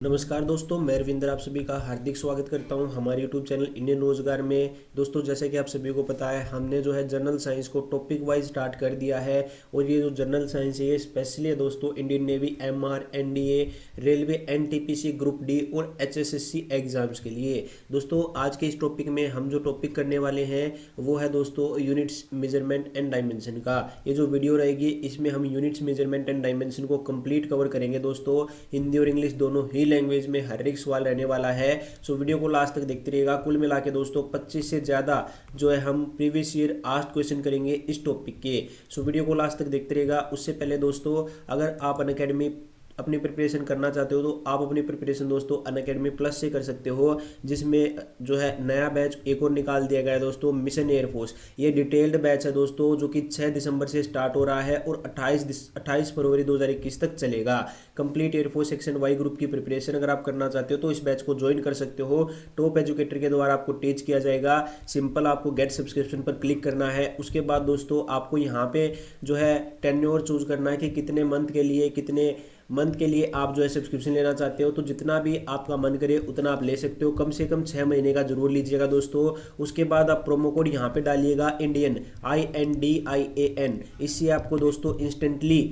नमस्कार दोस्तों, मैं रविंद्र आप सभी का हार्दिक स्वागत करता हूं हमारे यूट्यूब चैनल इंडियन रोजगार में। दोस्तों, जैसे कि आप सभी को पता है, हमने जो है जनरल साइंस को टॉपिक वाइज स्टार्ट कर दिया है। और ये जो जनरल साइंस है ये स्पेशली है दोस्तों Indian navy, MR, NDA, railway, NTPC, group D और एचएसएससी एग्जाम्स के लिए। दोस्तों, आज के इस टॉपिक में हम जो टॉपिक करने वाले हैं वो है दोस्तों यूनिट्स, मेजरमेंट एंड डायमेंशन का। ये जो वीडियो रहेगी इसमें हम यूनिट्स, मेजरमेंट एंड डायमेंशन को कंप्लीट कवर करेंगे दोस्तों। हिंदी और इंग्लिश दोनों ही लैंग्वेज में हर एक सवाल रहने वाला है। सो वीडियो को लास्ट तक देखते रहिएगा। कुल मिला के दोस्तों 25 से ज़्यादा जो है हम प्रीवियस ईयर आस्क्ड क्वेश्चन करेंगे इस टॉपिक के। सो वीडियो को लास्ट तक देखते रहिएगा। उससे पहले दोस्तों, अगर आप अनअकैडमी अपनी प्रिपरेशन करना चाहते हो तो आप अपनी प्रिपरेशन दोस्तों अनअकैडमी प्लस से कर सकते हो, जिसमें जो है नया बैच एक और निकाल दिया गया है दोस्तों, मिशन एयरफोर्स। ये डिटेल्ड बैच है दोस्तों, जो कि 6 दिसंबर से स्टार्ट हो रहा है और 28 फरवरी 2021 तक चलेगा। Complete air force section Y group की प्रिपरेशन अगर आप करना चाहते हो तो इस बैच को ज्वाइन कर सकते हो। टॉप एजुकेटर के द्वारा आपको टीच किया जाएगा। सिंपल आपको गेट सब्सक्रिप्शन पर क्लिक करना है। उसके बाद दोस्तों आपको यहाँ पे जो है टेन्योर चूज करना है कि कितने मंथ के लिए आप जो है सब्सक्रिप्शन लेना चाहते हो। तो जितना भी आपका मन करे उतना आप ले सकते हो, कम से कम 6 महीने का जरूर लीजिएगा दोस्तों। उसके बाद आप प्रोमो कोड यहाँ पे डालिएगा इंडियन, INDIAN। इससे आपको दोस्तों इंस्टेंटली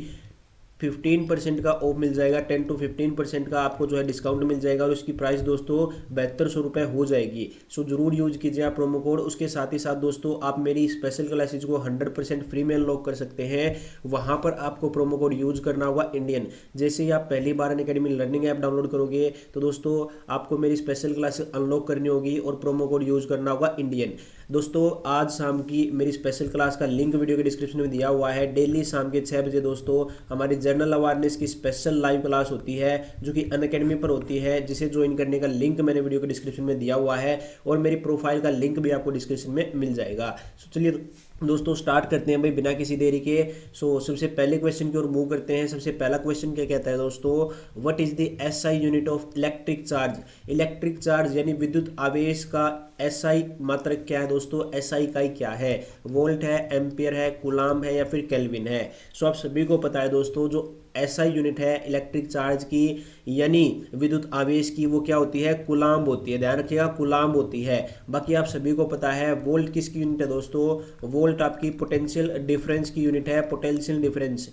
15% का ऑफ मिल जाएगा। 10 to 15% का आपको जो है डिस्काउंट मिल जाएगा और उसकी प्राइस दोस्तों 7200 रुपये हो जाएगी। सो जरूर यूज कीजिए आप प्रोमो कोड। उसके साथ ही साथ दोस्तों आप मेरी स्पेशल क्लासेज को 100% फ्री में अनलॉक कर सकते हैं। वहाँ पर आपको प्रोमो कोड यूज करना होगा इंडियन। जैसे ही आप पहली बार अनअकैडमी लर्निंग ऐप डाउनलोड करोगे तो दोस्तों आपको मेरी स्पेशल क्लासेस अनलॉक करनी होगी और प्रोमो कोड यूज करना होगा इंडियन। दोस्तों, आज शाम की मेरी स्पेशल क्लास का लिंक वीडियो के डिस्क्रिप्शन में दिया हुआ है। डेली शाम के 6 बजे दोस्तों हमारी जनरल अवेयरनेस की स्पेशल लाइव क्लास होती है, जो कि अनअकैडमी पर होती है, जिसे ज्वाइन करने का लिंक मैंने वीडियो के डिस्क्रिप्शन में दिया हुआ है और मेरी प्रोफाइल का लिंक भी आपको डिस्क्रिप्शन में मिल जाएगा। सो चलिए दोस्तों स्टार्ट करते हैं भाई बिना किसी देरी के। सो सबसे पहले क्वेश्चन की ओर मूव करते हैं। सबसे पहला क्वेश्चन क्या कहता है दोस्तों, what is the SI unit of electric charge. Electric charge यानी विद्युत आवेश का एसआई मात्रक क्या है दोस्तों, एसआई इकाई क्या है। वोल्ट है, एम्पियर है, कूलाम है या फिर केल्विन है। सो आप सभी को पता है दोस्तों जो एसआई यूनिट है इलेक्ट्रिक चार्ज की यानी विद्युत आवेश की, वो क्या होती है, कूलाम होती है। ध्यान रखिएगा, कूलाम होती है। बाकी आप सभी को पता है वोल्ट किसकी यूनिट है दोस्तों, वोल्ट आपकी पोटेंशियल डिफरेंस की यूनिट है, पोटेंशियल डिफरेंस।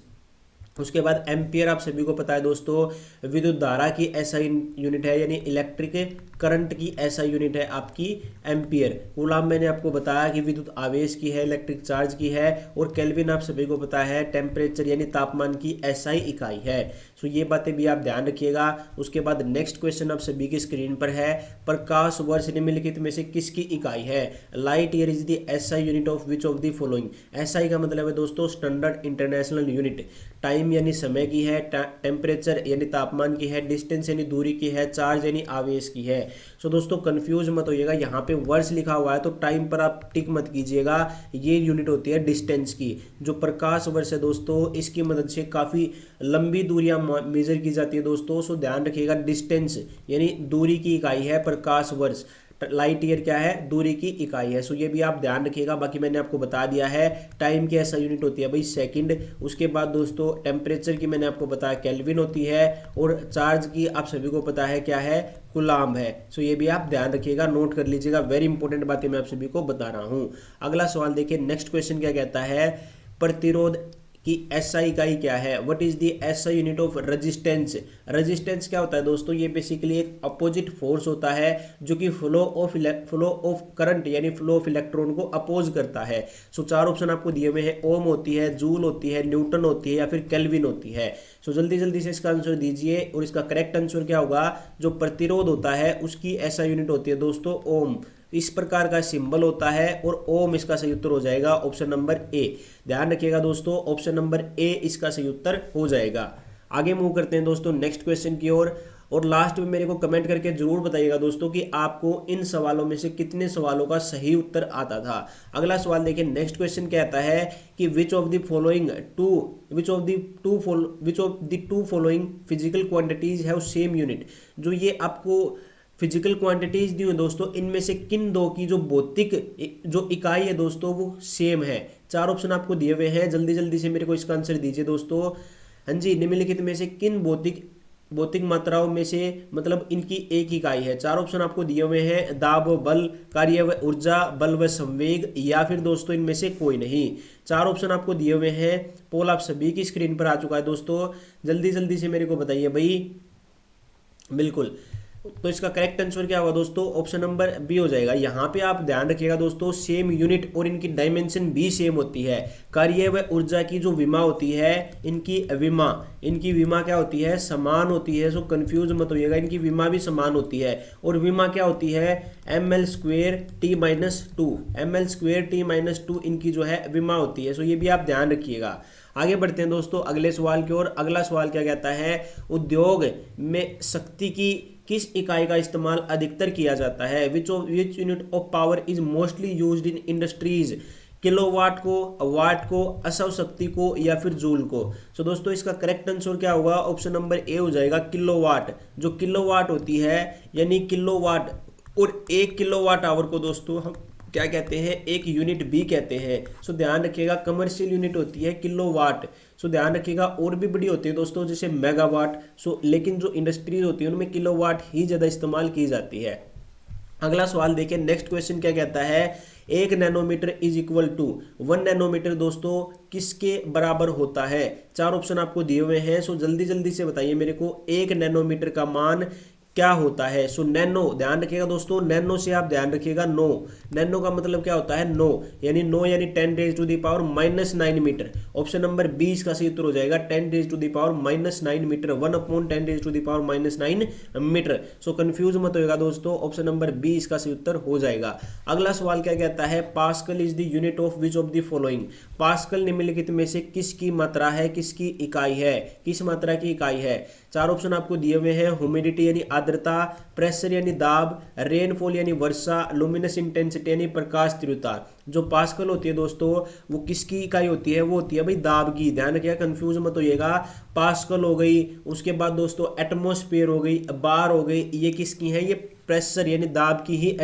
उसके बाद एम्पियर आप सभी को पता है दोस्तों विद्युत धारा की एसआई यूनिट है, यानी इलेक्ट्रिक करंट की एसआई यूनिट है आपकी एम्पियर। कूलाम मैंने आपको बताया कि विद्युत आवेश की है, इलेक्ट्रिक चार्ज की है। और केल्विन आप सभी को पता है टेम्परेचर यानी तापमान की एसआई इकाई है। सो ये बातें भी आप ध्यान रखिएगा। उसके बाद नेक्स्ट क्वेश्चन आप सभी की स्क्रीन पर है, प्रकाश वर्ष निम्नलिखित में से किसकी इकाई है। Light year is the SI unit of which of the following. SI का मतलब है दोस्तों स्टैंडर्ड इंटरनेशनल यूनिट। टाइम यानी समय की है, टेम्परेचर यानी तापमान की है, डिस्टेंस यानी दूरी की है, चार्ज यानी आवेश की है। सो दोस्तों कंफ्यूज मत होइएगा, यहाँ पे वर्ष लिखा हुआ है तो टाइम पर आप टिक मत कीजिएगा। ये यूनिट होती है डिस्टेंस की। जो प्रकाश वर्ष है दोस्तों इसकी मदद से काफ़ी लंबी दूरियां मेजर की जाती है दोस्तों। सो ध्यान रखिएगा, डिस्टेंस यानी दूरी की इकाई है प्रकाश वर्ष। लाइट ईयर क्या है, दूरी की इकाई है। सो ये भी आप ध्यान रखिएगा। बाकी मैंने आपको बता दिया है टाइम की ऐसा यूनिट होती है भाई सेकंड। उसके बाद दोस्तों टेम्परेचर की मैंने आपको बताया केल्विन होती है। और चार्ज की आप सभी को पता है क्या है, कूलाम है। सो ये भी आप ध्यान रखिएगा, नोट कर लीजिएगा। वेरी इंपॉर्टेंट बातें मैं आप सभी को बता रहा हूँ। अगला सवाल देखिए, नेक्स्ट क्वेश्चन क्या कहता है, प्रतिरोध कि एसआई इकाई क्या है। What is the SI unit of resistance. Resistance क्या होता है दोस्तों, ये बेसिकली एक अपोजिट फोर्स होता है जो कि फ्लो ऑफ करंट यानी फ्लो ऑफ इलेक्ट्रॉन को अपोज करता है। सो 4 ऑप्शन आपको दिए हुए हैं, ओम होती है, जूल होती है, न्यूटन होती है या फिर केल्विन होती है। सो जल्दी जल्दी से इसका आंसर दीजिए। और इसका करेक्ट आंसर क्या होगा, जो प्रतिरोध होता है उसकी एसआई यूनिट होती है दोस्तों ओम। इस प्रकार का सिंबल होता है और ओम इसका सही उत्तर हो जाएगा, ऑप्शन नंबर ए। ध्यान रखिएगा दोस्तों, ऑप्शन नंबर ए इसका सही उत्तर हो जाएगा। आगे मूव करते हैं दोस्तों नेक्स्ट क्वेश्चन की ओर। और लास्ट में मेरे को कमेंट करके जरूर बताइएगा दोस्तों कि आपको इन सवालों में से कितने सवालों का सही उत्तर आता था। अगला सवाल देखिए, नेक्स्ट क्वेश्चन कहता है कि विच of the two following physical quantities have same unit. जो ये आपको फिजिकल क्वांटिटीज दी हुई दोस्तों, इनमें से किन दो की जो भौतिक जो इकाई है दोस्तों वो सेम है। 4 ऑप्शन आपको दिए हुए हैं, जल्दी जल्दी से मेरे को इसका आंसर दीजिए दोस्तों। हाँ जी, निम्नलिखित में से किन भौतिक भौतिक मात्राओं में से मतलब इनकी एक इकाई है। चार ऑप्शन आपको दिए हुए हैं, दाब व बल, कार्य व ऊर्जा, बल व संवेग, या फिर दोस्तों इनमें से कोई नहीं। चार ऑप्शन आपको दिए हुए हैं। पोल आप सभी की स्क्रीन पर आ चुका है दोस्तों, जल्दी जल्दी से मेरे को बताइए भाई। बिल्कुल, तो इसका करेक्ट आंसर क्या होगा दोस्तों, ऑप्शन नंबर बी हो जाएगा। यहाँ पे आप ध्यान रखिएगा दोस्तों, सेम यूनिट और इनकी डायमेंशन भी सेम होती है। कार्य व ऊर्जा की जो विमा होती है, इनकी विमा क्या होती है, समान होती है। सो कंफ्यूज मत होइएगा, इनकी विमा भी समान होती है। और विमा क्या होती है, ml²T-2, ml²T-2 इनकी जो है विमा होती है। सो ये भी आप ध्यान रखिएगा। आगे बढ़ते हैं दोस्तों अगले सवाल की ओर। अगला सवाल क्या कहता है, उद्योग में शक्ति की किस इकाई का इस्तेमाल अधिकतर किया जाता है, which unit of power is mostly used in industries, kilowatt को, वाट को, असौर शक्ति को, या फिर जूल को। सो दोस्तों इसका करेक्ट आंसर क्या होगा, ऑप्शन नंबर ए हो जाएगा, किलोवाट। जो किलोवाट होती है यानी किलोवाट, और 1 किलोवाट आवर को दोस्तों हम क्या कहते हैं, एक यूनिट भी कहते हैं। सो ध्यान रखिएगा, कमर्शियल यूनिट होती है किलोवाट। सो ध्यान रखिएगा, और भी बड़ी होती है दोस्तों जैसे मेगावाट। सो लेकिन जो इंडस्ट्रीज होती है उनमें किलोवाट ही ज़्यादा इस्तेमाल की जाती है। अगला सवाल देखिए, नेक्स्ट क्वेश्चन क्या कहता है, 1 nanometre is equal to 1 nanometre दोस्तों किसके बराबर होता है। चार ऑप्शन आपको दिए हुए हैं। सो जल्दी जल्दी से बताइए मेरे को, 1 नैनोमीटर का मान क्या होता है। सो नैनो, ध्यान रखिएगा दोस्तों, नैनो से आप ध्यान रखिएगा, नो, नैनो का मतलब क्या होता है, नो यानी 10⁻⁻⁹ मीटर। ऑप्शन नंबर 20 का सही उत्तर हो जाएगा 10⁻⁻⁹ मीटर, 1/10⁻⁻⁹ मीटर। सो कंफ्यूज मत होएगा दोस्तों, ऑप्शन नंबर 20 का सही उत्तर हो जाएगा। अगला सवाल क्या कहता है, pascal is the unit of which of the following, pascal निम्नलिखित में से किसकी मात्रा है, किसकी इकाई है, किस मात्रा की इकाई है। चार ऑप्शन आपको दिए हुए हैं, ह्यूमिडिटी यानी आर्द्रता, प्रेशर यानी दाब, रेनफॉल यानी वर्षा, लुमिनस इंटेंसिटी यानी प्रकाश तीव्रता। जो पास्कल होती है दोस्तों वो किसकी इकाई होती है, वो होती है भाई दाब की। ध्यान रखिएगा, कंफ्यूज मत होइएगा। पास्कल हो गई, उसके बाद दोस्तों एटमॉस्फेयर हो गई, बार हो गई, ये किसकी है, ये प्रेशर यानी दाब की ही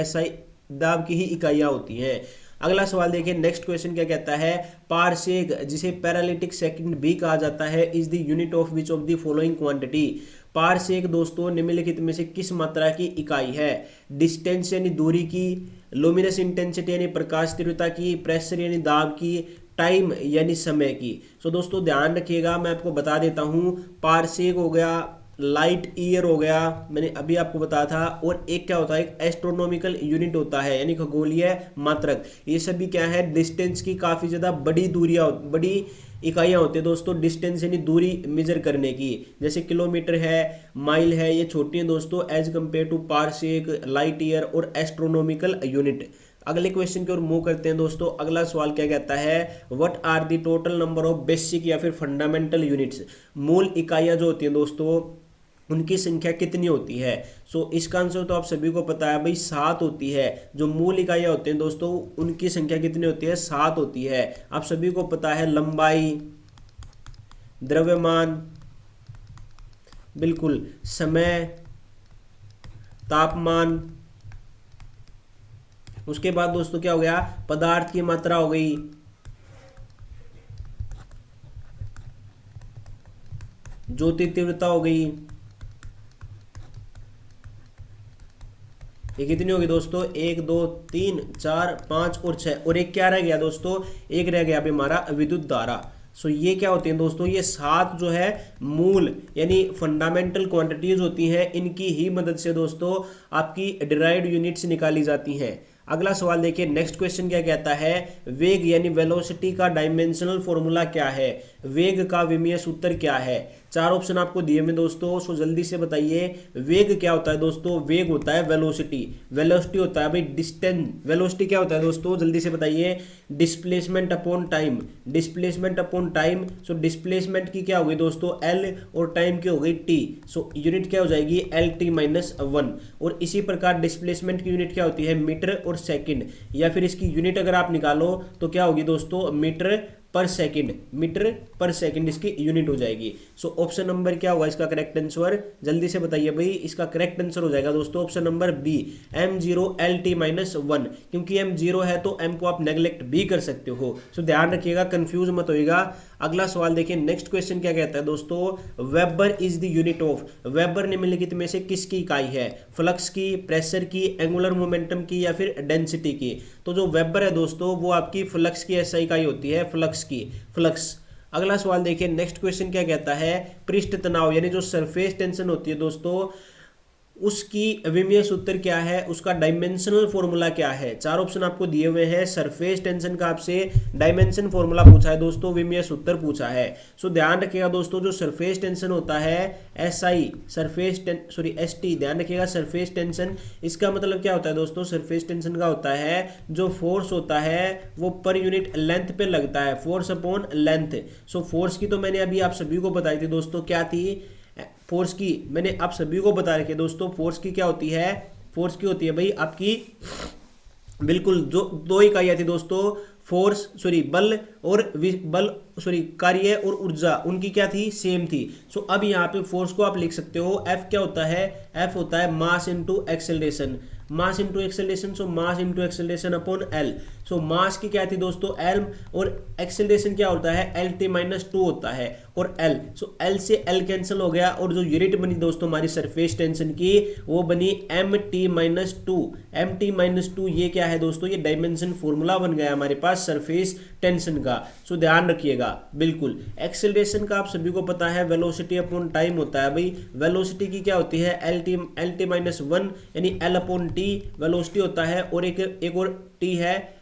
दाब की ही इकाइयाँ होती हैं। अगला सवाल देखिए, नेक्स्ट क्वेश्चन क्या कहता है, पारसेक जिसे पैरालिटिक सेकंड भी कहा जाता है is the unit of which of the following quantity. Parsec दोस्तों निम्नलिखित में से किस मात्रा की इकाई है, डिस्टेंस यानी दूरी की, लुमिनस इंटेंसिटी यानी प्रकाश तीव्रता की, प्रेशर यानी दाब की, टाइम यानी समय की। सो दोस्तों ध्यान रखिएगा, मैं आपको बता देता हूँ, पारसेक हो गया, लाइट ईयर हो गया, मैंने अभी आपको बताया था, और एक क्या होता है, एक एस्ट्रोनॉमिकल यूनिट होता है यानी खगोलीय मात्रक। ये सभी क्या है, डिस्टेंस की काफ़ी ज़्यादा बड़ी दूरियां, बड़ी इकाइयाँ होती है दोस्तों, डिस्टेंस यानी दूरी मेजर करने की। जैसे किलोमीटर है, माइल है, ये छोटी हैं दोस्तों as compare to parsec, light year और एस्ट्रोनॉमिकल यूनिट। अगले क्वेश्चन की ओर मूव करते हैं दोस्तों। अगला सवाल क्या कहता है, what are the total number of basic या फिर फंडामेंटल यूनिट्स, मूल इकाइयाँ जो होती हैं दोस्तों उनकी संख्या कितनी होती है। सो इसका आंसर तो आप सभी को पता है भाई, 7 होती है। जो मूल इकाइयाँ होती हैं दोस्तों उनकी संख्या कितनी होती है, 7 होती है। आप सभी को पता है लंबाई, द्रव्यमान, बिल्कुल, समय, तापमान, उसके बाद दोस्तों क्या हो गया, पदार्थ की मात्रा हो गई, ज्योति तीव्रता हो गई। ये कितनी होगी दोस्तों, 1 2 3 4 5 और 6, और एक क्या रह गया दोस्तों, एक रह गया अभी हमारा विद्युत धारा। सो ये क्या होती है दोस्तों, ये 7 जो है मूल यानी फंडामेंटल क्वांटिटीज होती हैं, इनकी ही मदद से दोस्तों आपकी डिराइव्ड यूनिट्स निकाली जाती हैं। अगला सवाल देखिए, नेक्स्ट क्वेश्चन क्या कहता है, वेग यानी वेलोसिटी का डायमेंशनल फॉर्मूला क्या है, वेग का विमीय सूत्र क्या है। चार ऑप्शन आपको दिए हुए दोस्तों, सो जल्दी से बताइए वेग क्या होता है दोस्तों, वेग होता है वेलोसिटी, वेलोसिटी होता है भाई डिस्टेंस, वेलोसिटी क्या होता है दोस्तों जल्दी से बताइए, displacement upon time, displacement upon time. So displacement की क्या होगी दोस्तों एल, और टाइम की हो गई टी। सो यूनिट क्या हो जाएगी LT-1। और इसी प्रकार डिस्प्लेसमेंट की यूनिट क्या होती है, मीटर और सेकंड, या फिर इसकी यूनिट अगर आप निकालो तो क्या होगी दोस्तों, मीटर पर सेकंड, मीटर पर सेकंड इसकी यूनिट हो जाएगी। सो ऑप्शन नंबर क्या होगा इसका करेक्ट आंसर, जल्दी से बताइए भाई। इसका करेक्ट आंसर हो जाएगा दोस्तों option number B, m0 LT-1, क्योंकि m0 है तो m को आप नेग्लेक्ट भी कर सकते हो। सो ध्यान रखिएगा, कंफ्यूज मत होइएगा। अगला सवाल देखिए, नेक्स्ट क्वेश्चन क्या कहता है दोस्तों, weber is the unit of, weber निम्नलिखित में से किसकी इकाई है, फ्लक्स की, प्रेशर की, एंगुलर मोमेंटम की या फिर डेंसिटी की। तो जो वेबर है दोस्तों वो आपकी फ्लक्स की ऐसा इकाई होती है, फ्लक्स की, फ्लक्स। अगला सवाल देखिए, नेक्स्ट क्वेश्चन क्या कहता है, पृष्ठ तनाव यानी जो सरफेस टेंशन होती है दोस्तों उसकी विमीय सूत्र क्या है, उसका डायमेंशनल फॉर्मूला क्या है। चार ऑप्शन आपको दिए हुए हैं, सरफेस टेंशन का आपसे डायमेंशन फॉर्मूला पूछा है दोस्तों, विमीय सूत्र पूछा है। सो ध्यान रखिएगा दोस्तों, जो सरफेस टेंशन होता है एसआई सरफेस एसटी, ध्यान रखिएगा सरफेस टेंशन, इसका मतलब क्या होता है दोस्तों, सरफेस टेंशन का होता है जो फोर्स होता है वो पर यूनिट लेंथ पे लगता है, force upon length. So force की तो मैंने अभी आप सभी को बताई थी दोस्तों, क्या थी फोर्स की, मैंने आप सभी को बता रखे दोस्तों, फोर्स की क्या होती है, फोर्स की होती है भाई आपकी, बिल्कुल जो दो इकाइयां थी दोस्तों, फोर्स बल और कार्य और ऊर्जा, उनकी क्या थी, सेम थी। सो अब यहाँ पे फोर्स को आप लिख सकते हो, एफ क्या होता है, एफ होता है mass into acceleration, mass into acceleration, so mass into acceleration upon L. So mass की क्या थी दोस्तों एल, और एक्सेलरेशन क्या होता है एल टी माइनस टू होता है, और एल, सो एल से एल कैंसिल हो गया, और जो यूनिट बनी दोस्तों हमारी सरफेस टेंशन की वो बनी M T minus two, M T minus two, ये क्या है दोस्तों, ये डायमेंशन फॉर्मूला बन गया हमारे पास सरफेस टेंशन का। सो ध्यान रखिएगा बिल्कुल। एक्सेलरेशन का आप सभी को पता है वेलोसिटी अपॉन टाइम होता है भाई, वेलोसिटी की क्या होती है एल टी माइनस वन, यानी एल अपॉन टी वेलोसिटी होता है, और एक और टी है,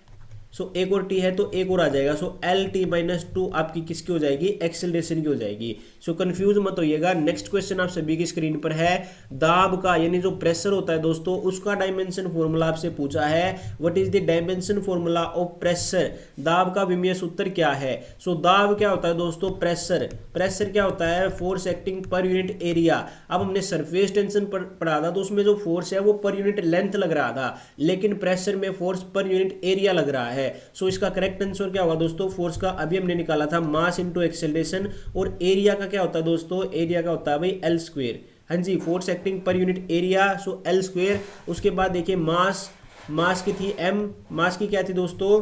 सो एक और टी है तो एक और आ जाएगा, so L T minus to आपकी किसकी हो जाएगी, एक्सेलरेशन की हो जाएगी। सो कंफ्यूज मत होइएगा। नेक्स्ट क्वेश्चन आप सभी की स्क्रीन पर है, दाब का यानी जो प्रेशर होता है दोस्तों उसका डायमेंशन फॉर्मूला आपसे पूछा है, what is the dimension formula of pressure, दाब का विमीय सूत्र क्या है। सो दाब क्या होता है दोस्तों, प्रेशर, प्रेशर क्या होता है, फोर्स एक्टिंग पर यूनिट एरिया। अब हमने सरफेस टेंशन पर पढ़ा था तो उसमें जो फोर्स है वो पर यूनिट लेंथ लग रहा था, लेकिन प्रेशर में फोर्स पर यूनिट एरिया लग रहा है। सो इसका करेक्ट आंसर क्या होगा दोस्तों, फोर्स का अभी हमने निकाला था मास इनटू एक्सेलरेशन, और एरिया का क्या होता है दोस्तों, एरिया का होता है भाई एल स्क्वायर, हाँ जी, फोर्स एक्टिंग पर unit area, so L square. उसके बाद देखिए मास, मास की थी एम, मास की क्या थी दोस्तों,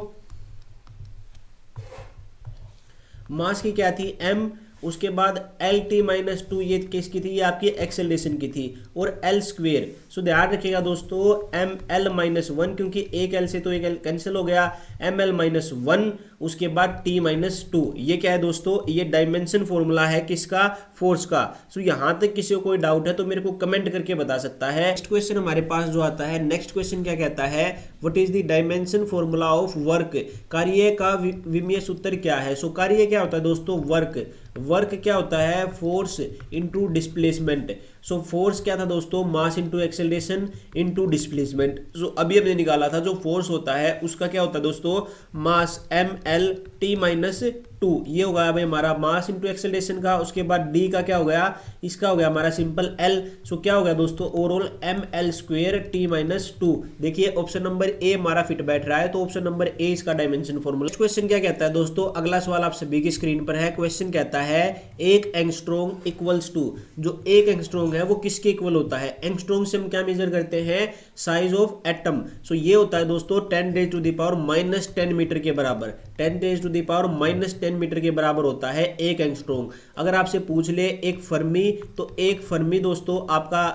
मास की क्या थी एम, उसके बाद एल टी माइनस टू, ये किसकी थी, ये आपकी एक्सेलरेशन की थी, और एल स्क्वेयर। सो ध्यान रखिएगा दोस्तों एम एल माइनस वन, क्योंकि एक एल से तो एक एल कैंसिल हो गया, एम एल माइनस वन, उसके बाद टी माइनस टू, ये क्या है दोस्तों, ये डायमेंशन फॉर्मूला है किसका, फोर्स का। सो यहां तक किसी को कोई डाउट है तो मेरे को कमेंट करके बता सकता है। नेक्स्ट क्वेश्चन हमारे पास जो आता है, नेक्स्ट क्वेश्चन क्या कहता है, what is the dimension formula of work, कार्य का विमीय सूत्र क्या है। सो कार्य क्या होता है दोस्तों, वर्क, वर्क क्या होता है, force into displacement. So force क्या था दोस्तों, mass into acceleration into displacement. So अभी हमने निकाला था जो फोर्स होता है उसका क्या होता है दोस्तों, mass M L T minus two, ये हो गया भाई हमारा मास इंटू एक्सेलरेशन का। उसके बाद डी का क्या हो गया, इसका हो गया हमारा सिंपल एल। सो क्या हो गया दोस्तों, overall M L square T minus two. देखिए ऑप्शन नंबर ए हमारा फिट बैठ रहा है, तो ऑप्शन नंबर ए इसका डायमेंशन फॉर्मूला। क्वेश्चन क्या कहता है दोस्तों, अगला सवाल आप सभी की स्क्रीन पर है। क्वेश्चन कहता है एक एंगस्ट्रॉम इक्वल्स टू, जो एक एंगस्ट्रॉम है वो किसके इक्वल होता है। एंगस्ट्रॉम से हम क्या मेजर करते हैं, साइज ऑफ एटम। सो ये होता है दोस्तों 10 raise to the power minus 10 metre के बराबर, 10 raise to the power minus 10 metre के बराबर होता है एक एंगस्ट्रॉम। अगर आपसे पूछ ले एक फर्मी, तो एक फर्मी दोस्तों आपका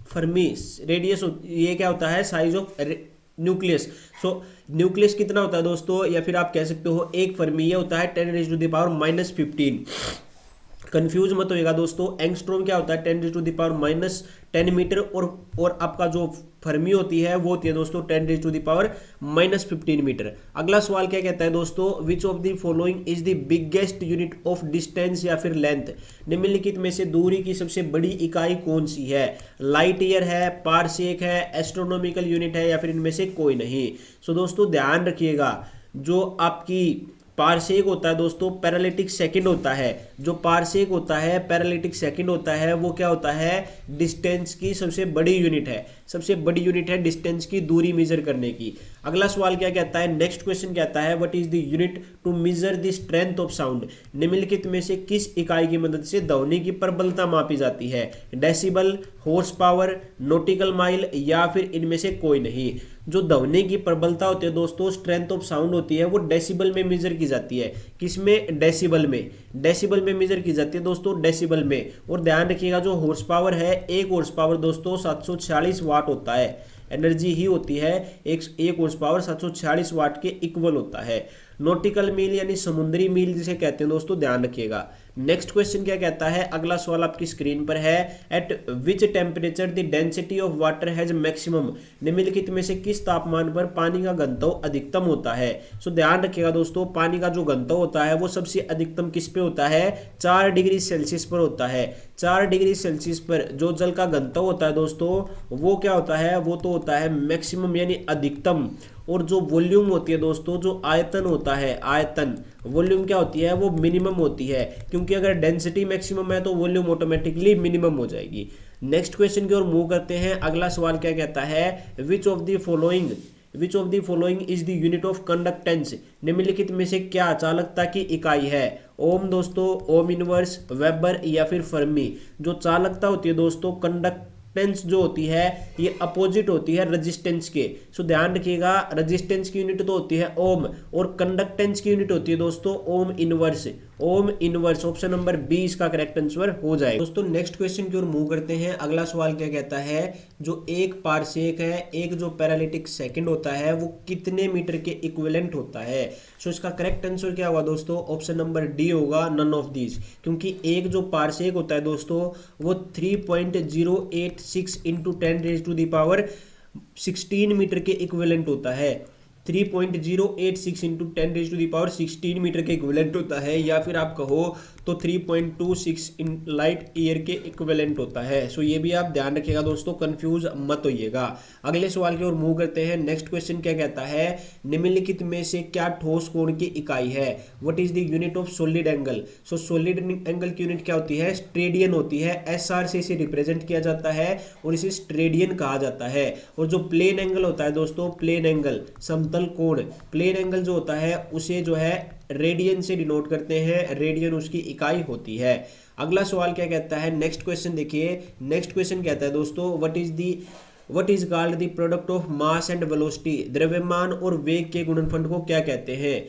फर्मी रेडियस, ये क्या होता है, size of nucleus. So nucleus कितना होता है दोस्तों, या फिर आप कह सकते हो एक फर्मी ये होता है 10 raise to the power minus 15। Confuse मत होएगा दोस्तों, एंगस्ट्रॉम क्या होता है 10 raise to the power minus 10 metre, और आपका जो फर्मी होती है वो होती है दोस्तों 10 raise to the power minus 15 metre. अगला सवाल क्या कहता है दोस्तों, which of the following is the biggest unit of distance या फिर लेंथ। निम्नलिखित में से दूरी की सबसे बड़ी इकाई कौन सी है। लाइट ईयर है, पारसेक है, एस्ट्रोनॉमिकल यूनिट है, या फिर इनमें से कोई नहीं। सो दोस्तों ध्यान रखिएगा, जो आपकी पारसेक होता है दोस्तों पैरालिटिक सेकंड होता है, जो पारसेक होता है पैरालिटिक सेकंड होता है, वो क्या होता है, डिस्टेंस की सबसे बड़ी यूनिट है, सबसे बड़ी यूनिट है डिस्टेंस की दूरी मेजर करने की। अगला सवाल क्या कहता है, नेक्स्ट क्वेश्चन कहता है what is the unit to measure the strength of sound. निम्नलिखित में से किस इकाई की मदद से ध्वनि की प्रबलता मापी जाती है। Decibel, horse power, nautical mile या फिर इनमें से कोई नहीं। जो ध्वनि की प्रबलता होती है दोस्तों, स्ट्रेंथ ऑफ साउंड होती है, वो डेसिबल में मेजर की जाती है। किसमें? डेसिबल में। डेसिबल में मेजर की जाती है दोस्तों, डेसिबल में। और ध्यान रखिएगा जो हॉर्स पावर है, एक हॉर्स पावर दोस्तों 746 वाट होता है, एनर्जी ही होती है। एक हॉर्स पावर 746 वाट के इक्वल होता है। नॉटिकल मील यानी समुद्री मील जिसे कहते हैं दोस्तों, ध्यान रखिएगा। नेक्स्ट क्वेश्चन क्या कहता है, अगला सवाल आपकी स्क्रीन पर है। Eight which temperature the density of water has maximum, निम्नलिखित में से किस तापमान पर पानी का घनत्व अधिकतम होता है। सो ध्यान रखिएगा दोस्तों, पानी का जो घनत्व होता है वो सबसे अधिकतम किस पे होता है? 4 डिग्री सेल्सियस पर होता है। 4 डिग्री सेल्सियस पर जो जल का घनत्व होता है दोस्तों, वो क्या होता है? वो तो होता है मैक्सिमम यानी अधिकतम। और जो वॉल्यूम होती है दोस्तों, जो आयतन होता है, आयतन, वॉल्यूम क्या होती है? वो मिनिमम होती है, क्योंकि अगर डेंसिटी मैक्सिमम है तो वॉल्यूम ऑटोमेटिकली मिनिमम हो जाएगी। नेक्स्ट क्वेश्चन की ओर मूव करते हैं। अगला सवाल क्या कहता है, विच of the following is the unit of conductance, निम्नलिखित में से क्या चालकता की इकाई है? ओम दोस्तों, ओम इनवर्स, वेबर या फिर फर्मी। जो चालकता होती है दोस्तों, कंडक्टेंस जो होती है, ये अपोजिट होती है रेजिस्टेंस के। सो ध्यान रखिएगा, रेजिस्टेंस की यूनिट तो होती है ओम, और कंडक्टेंस की यूनिट होती है दोस्तों ohm inverse. Ohm inverse, option number 20 का करेक्ट आंसर हो जाएगा। दोस्तों नेक्स्ट क्वेश्चन की ओर मूव करते हैं। अगला सवाल क्या कहता है, जो एक पारसेक है, एक जो पैरालिटिक सेकंड होता है, वो कितने मीटर के इक्विवेलेंट होता है? सो इसका करेक्ट आंसर क्या होगा दोस्तों? ऑप्शन नंबर डी होगा, नन ऑफ दीज। क्योंकि एक जो पारसेक होता है दोस्तों, वो 3.086 इंटू 10⁻16 मीटर के इक्विवेलेंट होता है। 3.086 इंटू 10⁻16 मीटर के इक्विवेलेंट होता है, या फिर आप कहो तो 3.26 इन लाइट ईयर के इक्विवेलेंट होता है। सो ये भी आप ध्यान रखिएगा दोस्तों, कंफ्यूज मत होइएगा। अगले सवाल की ओर मूव करते हैं। नेक्स्ट क्वेश्चन क्या कहता है, निम्नलिखित में से क्या ठोस कोण की इकाई है? What is the unit of solid angle? So solid angle की यूनिट क्या होती है? स्ट्रेडियन होती है। SR से इसे रिप्रेजेंट किया जाता है और इसे स्ट्रेडियन कहा जाता है। और जो प्लेन एंगल होता है दोस्तों, प्लेन एंगल, समतल कोण, प्लेन एंगल जो होता है उसे जो है रेडियन से डिनोट करते हैं, रेडियन उसकी इकाई होती है। अगला सवाल क्या कहता है, नेक्स्ट क्वेश्चन देखिए। नेक्स्ट क्वेश्चन कहता है दोस्तों, what is called the product of mass and velocity, द्रव्यमान और वेग के गुणनफल को क्या कहते हैं?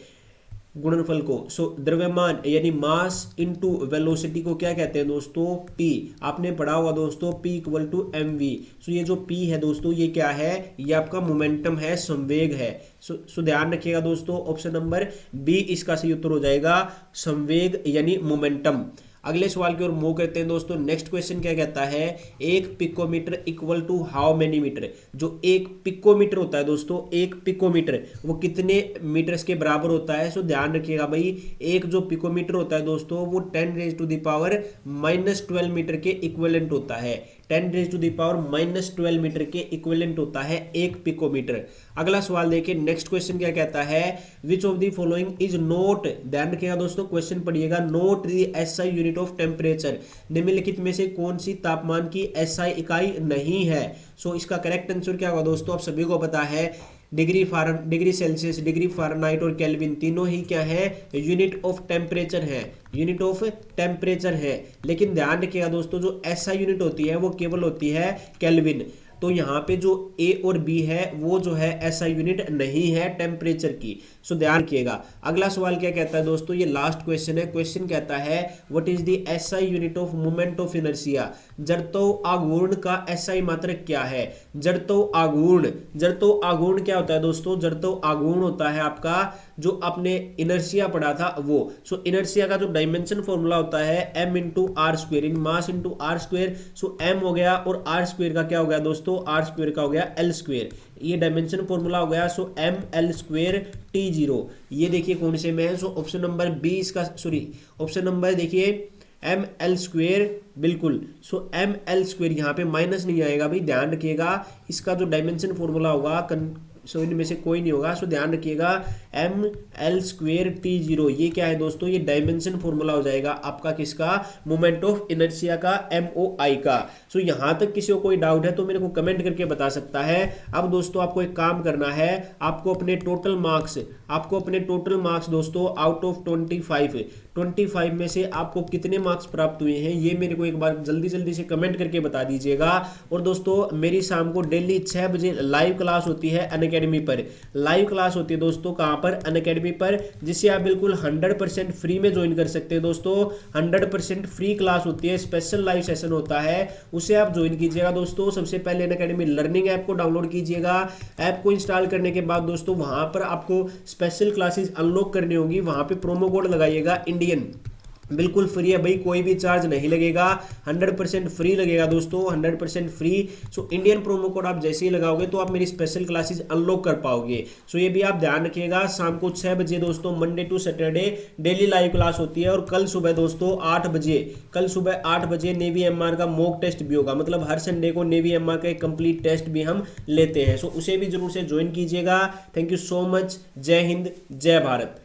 गुणनफल को। सो द्रव्यमान यानी मास इनटू वेलोसिटी को क्या कहते हैं दोस्तों? P। आपने पढ़ा हुआ दोस्तों P इक्वल टू mv। सो ये जो P है दोस्तों, ये क्या है? ये आपका मोमेंटम है, संवेग है। सो ध्यान रखिएगा दोस्तों, ऑप्शन नंबर बी इसका सही उत्तर हो जाएगा, संवेग यानी मोमेंटम। अगले सवाल की ओर मूव करते हैं दोस्तों। नेक्स्ट क्वेश्चन क्या कहता है, एक picometre equal to how many metre? जो एक पिकोमीटर होता है दोस्तों, एक पिकोमीटर वो कितने मीटर्स के बराबर होता है? सो ध्यान रखिएगा भाई, एक जो पिकोमीटर होता है दोस्तों, वो 10⁻⁻12 मीटर के इक्विवेलेंट होता है। 10⁻⁻12 मीटर के इक्विवेलेंट होता है एक पिकोमीटर। अगला सवाल देखिए। नेक्स्ट क्वेश्चन क्या कहता है, विच of the following is not, ध्यान रखिएगा दोस्तों, क्वेश्चन पढ़िएगा, not the SI unit of temperature, निम्नलिखित में से कौन सी तापमान की SI इकाई नहीं है? सो इसका करेक्ट आंसर क्या होगा दोस्तों? आप सभी को पता है, डिग्री सेल्सियस, डिग्री फ़ारेनहाइट और केल्विन तीनों ही क्या है? यूनिट ऑफ टेम्परेचर है, यूनिट ऑफ टेम्परेचर है। लेकिन ध्यान रखिएगा दोस्तों, जो SI यूनिट होती है वो केवल होती है केल्विन। तो यहाँ पे जो A और B है वो जो है SI यूनिट नहीं है टेम्परेचर की। सो ध्यान रखिएगा। अगला सवाल क्या कहता है दोस्तों, ये लास्ट क्वेश्चन है। क्वेश्चन कहता है, what is the SI unit of moment of inertia, जड़त्व आघूर्ण का SI मात्रक क्या है? जड़त्व आघूर्ण, जड़त्व आघूर्ण क्या होता है दोस्तों? जड़त्व आघूर्ण होता है आपका, जो आपने इनर्शिया पढ़ा था वो। सो इनर्शिया का जो डायमेंशन फॉर्मूला होता है m इंटू आर स्क्वेयर, इन mass into R square. So m हो गया और आर स्क्वेयर का क्या हो गया दोस्तों? आर स्क्वेयर का हो गया L स्क्वेयर। ये डायमेंशन फॉर्मूला हो गया। सो ml स्क्वेयर T0। ये देखिए कौन से में है? सो ऑप्शन नंबर 20 का, सॉरी ऑप्शन नंबर देखिए ml स्क्वेयर, बिल्कुल। सो ml स्क्वेयर, यहाँ पे माइनस नहीं आएगा भाई, ध्यान रखिएगा। इसका जो डायमेंशन फॉर्मूला होगा, सो इनमें से कोई नहीं होगा। सो ध्यान रखिएगा, ml स्क्वेयर T0, ये क्या है दोस्तों? ये डायमेंशन फॉर्मूला हो जाएगा आपका किसका? मोमेंट ऑफ इनर्शिया का, MOI का। सो यहाँ तक किसी को कोई डाउट है तो मेरे को कमेंट करके बता सकता है। अब दोस्तों आपको एक काम करना है, आपको अपने टोटल मार्क्स दोस्तों आउट ऑफ 25 25 में से आपको कितने मार्क्स प्राप्त हुए हैं, ये मेरे को एक बार जल्दी जल्दी से कमेंट करके बता दीजिएगा। और दोस्तों मेरी शाम को डेली 6 बजे लाइव क्लास होती है अनअकैडमी पर। लाइव क्लास होती है दोस्तों कहाँ पर, अनअकैडमी पर, जिसे आप बिल्कुल 100% फ्री में ज्वाइन कर सकते हैं दोस्तों। 100% फ्री क्लास होती है, स्पेशल लाइव सेशन होता है, उसे आप ज्वाइन कीजिएगा दोस्तों। सबसे पहले अनअकैडमी लर्निंग ऐप को डाउनलोड कीजिएगा। ऐप को इंस्टॉल करने के बाद दोस्तों वहां पर आपको स्पेशल क्लासेस अनलॉक करनी होगी, वहां पे प्रोमो कोड लगाइएगा इंडियन, बिल्कुल फ्री है भाई, कोई भी चार्ज नहीं लगेगा, 100% फ्री लगेगा दोस्तों, 100% free. So Indian promo code आप जैसे ही लगाओगे तो आप मेरी स्पेशल क्लासेस अनलॉक कर पाओगे। सो ये भी आप ध्यान रखिएगा, शाम को 6 बजे दोस्तों Monday to Saturday daily live class होती है। और कल सुबह दोस्तों 8 बजे, कल सुबह 8 बजे नेवी एमआर का मॉक टेस्ट भी होगा, मतलब हर संडे को नेवी एमआर का एक कंप्लीट टेस्ट भी हम लेते हैं। सो उसे भी जरूर से ज्वाइन कीजिएगा। Thank you so much. जय हिंद, जय भारत।